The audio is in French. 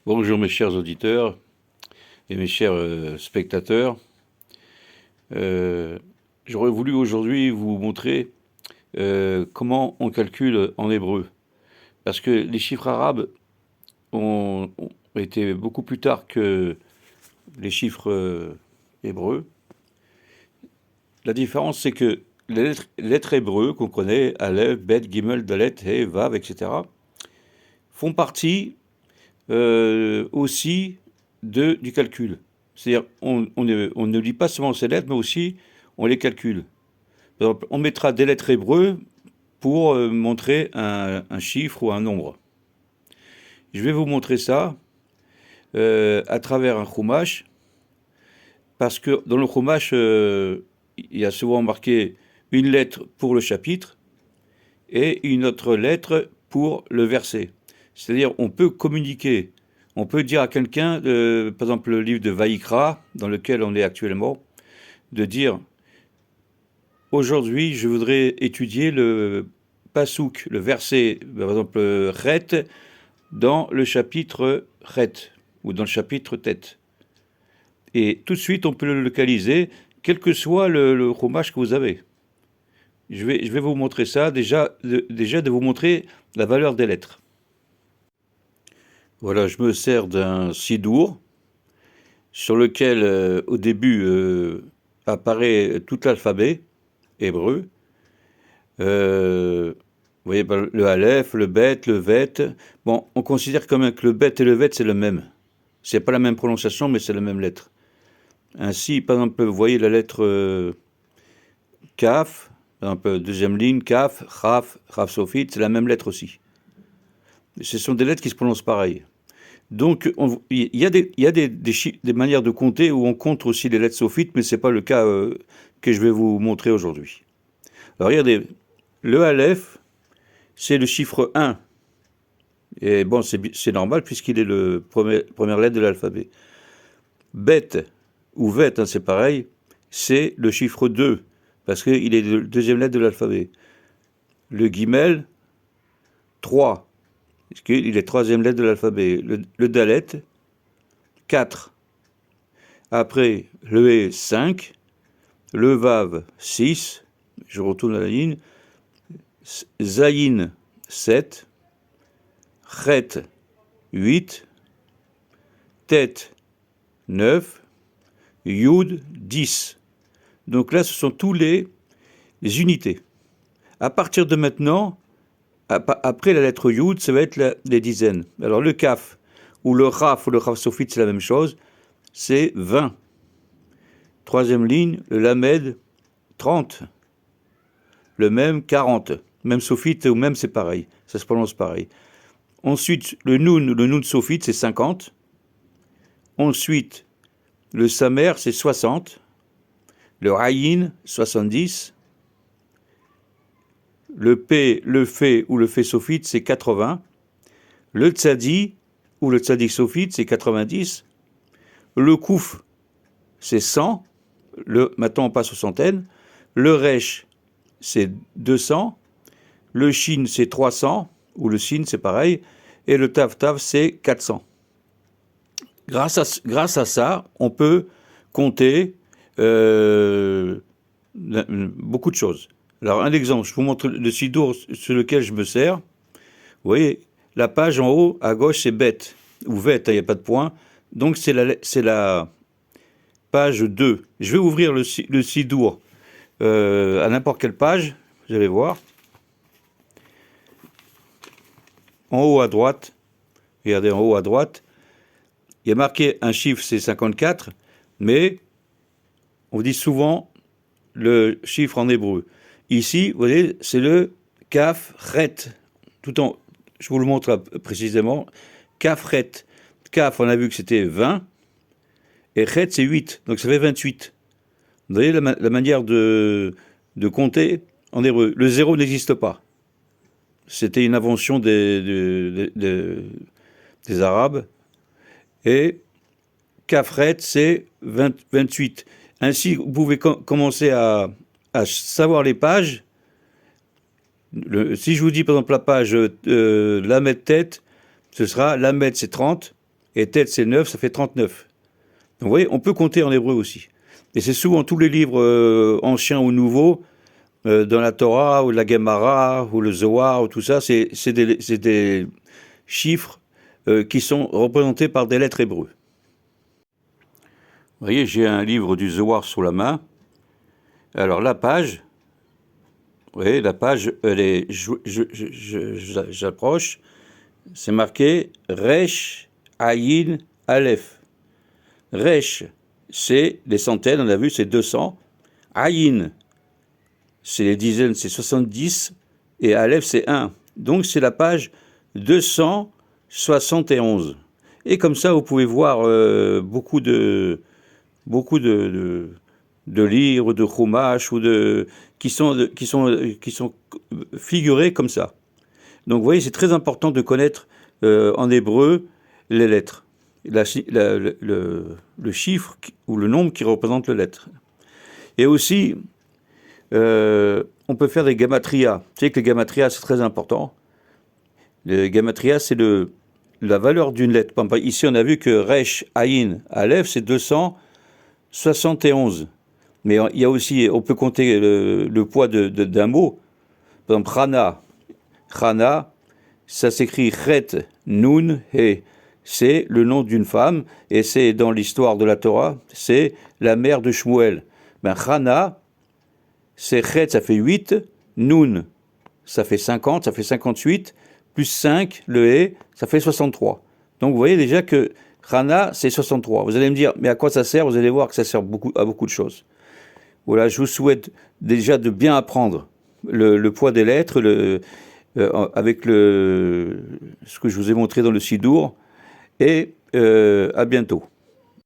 Bonjour mes chers auditeurs et mes chers spectateurs. Euh, J'aurais voulu aujourd'hui vous montrer comment on calcule en hébreu. Parce que les chiffres arabes ont été beaucoup plus tard que les chiffres hébreux. La différence, c'est que les lettres hébreux qu'on connaît, Aleph, Bet, Gimel, Dalet, He, Vav, etc., font partie aussi du calcul. C'est-à-dire, on ne lit pas seulement ces lettres, mais aussi on les calcule. Par exemple, on mettra des lettres hébreux pour montrer un chiffre ou un nombre. Je vais vous montrer ça à travers un chumash, parce que dans le chumash, il y a souvent marqué une lettre pour le chapitre et une autre lettre pour le verset. C'est-à-dire, on peut communiquer. On peut dire à quelqu'un, par exemple le livre de Vaïkra, dans lequel on est actuellement, de dire aujourd'hui, je voudrais étudier le pasouk, le verset, par exemple Chet, dans le chapitre Chet, ou dans le chapitre Tet. Et tout de suite, on peut le localiser, quel que soit le chumash que vous avez. Je vais vous montrer ça, déjà de vous montrer la valeur des lettres. Voilà, je me sers d'un sidour sur lequel, au début, apparaît tout l'alphabet hébreu. Vous voyez, le Aleph, le Bet, le Vet. Bon, on considère quand même que le Bet et le Vet, c'est le même. C'est pas la même prononciation, mais c'est la même lettre. Ainsi, par exemple, vous voyez la lettre Kaf, par exemple, deuxième ligne, Kaf, Chaf Sophite, c'est la même lettre aussi. Ce sont des lettres qui se prononcent pareil. Donc, il y a des manières de compter où on compte aussi les lettres sophites, mais ce n'est pas le cas que je vais vous montrer aujourd'hui. Alors, regardez, le Aleph, c'est le chiffre 1. Et bon, c'est normal puisqu'il est le première lettre de l'alphabet. Bet, ou Vet, hein, c'est pareil, c'est le chiffre 2, parce qu'il est la deuxième lettre de l'alphabet. Le Gimel, 3. Parce qu'il est troisième lettre de l'alphabet. Le Dalet, 4. Après, le He, 5. Le Vav, 6. Je retourne à la ligne. Zayin, 7. Chet, 8. Tet, 9. Yud, 10. Donc là, ce sont tous les unités. À partir de maintenant, après la lettre Yud, ça va être les dizaines. Alors le Kaf, ou le Chaf Sophite, c'est la même chose, c'est 20. Troisième ligne, le Lamed, 30. Le même, 40. Même Sophite, ou même c'est pareil, ça se prononce pareil. Ensuite, le Nun Sophite, c'est 50. Ensuite, le Samer, c'est 60. Le Ayin, 70. Le P, le Fé ou le Fé Sophite, c'est 80. Le Tzadi ou le Tzadik Sophite, c'est 90. Le Kouf, c'est 100. Maintenant, on passe aux centaines. Le Resh, c'est 200. Le Shin, c'est 300. Ou le Sin, c'est pareil. Et le Tav, c'est 400. Grâce à ça, on peut compter beaucoup de choses. Alors, un exemple, je vous montre le sidour sur lequel je me sers. Vous voyez, la page en haut, à gauche, c'est bête, ou vête, il n'y a pas de point. Donc, c'est la page 2. Je vais ouvrir le sidour à n'importe quelle page, vous allez voir. En haut à droite, regardez en haut à droite, il y a marqué un chiffre, c'est 54, mais on dit souvent le chiffre en hébreu. Ici, vous voyez, c'est le Kaf Chet. Je vous le montre précisément. Kaf Chet. Kaf, on a vu que c'était 20. Et Chet, c'est 8. Donc ça fait 28. Vous voyez la manière de compter en hébreu. Le zéro n'existe pas. C'était une invention des Arabes. Et Kaf Chet, c'est 28. Ainsi, vous pouvez commencer à savoir les pages. Si je vous dis par exemple la page Lamed tête, ce sera Lamed c'est 30, et Tet c'est 9, ça fait 39. Donc vous voyez, on peut compter en hébreu aussi. Et c'est souvent tous les livres anciens ou nouveaux, dans la Torah, ou la Gemara, ou le Zohar, ou tout ça, c'est des chiffres qui sont représentés par des lettres hébreues. Vous voyez, j'ai un livre du Zohar sous la main. Alors la page, vous voyez, la page, elle est, j'approche, c'est marqué Resh, Ayin, Aleph. Resh, c'est les centaines, on a vu, c'est 200. Ayin, c'est les dizaines, c'est 70. Et Aleph, c'est 1. Donc c'est la page 271. Et comme ça, vous pouvez voir beaucoup de livres, de chumash, ou qui sont figurés comme ça. Donc vous voyez, c'est très important de connaître en hébreu les lettres, le chiffre ou le nombre qui représente la lettre. Et aussi, on peut faire des gamatria. Tu sais que les gamatria, c'est très important. Le gamatria, c'est la valeur d'une lettre. Ici, on a vu que Resh, Ayin, Aleph, c'est 271. Mais il y a aussi, on peut compter le poids d'un mot. Par exemple, Chana. Chana, ça s'écrit Chet, Nun, He. C'est le nom d'une femme, et c'est dans l'histoire de la Torah, c'est la mère de Shmuel. Ben, Chana, c'est Chet, ça fait 8, Nun, ça fait 50, ça fait 58, plus 5, le He, ça fait 63. Donc vous voyez déjà que Chana, c'est 63. Vous allez me dire, mais à quoi ça sert? Vous allez voir que ça sert à beaucoup de choses. Voilà, je vous souhaite déjà de bien apprendre le poids des lettres, avec ce que je vous ai montré dans le Sidour, et à bientôt.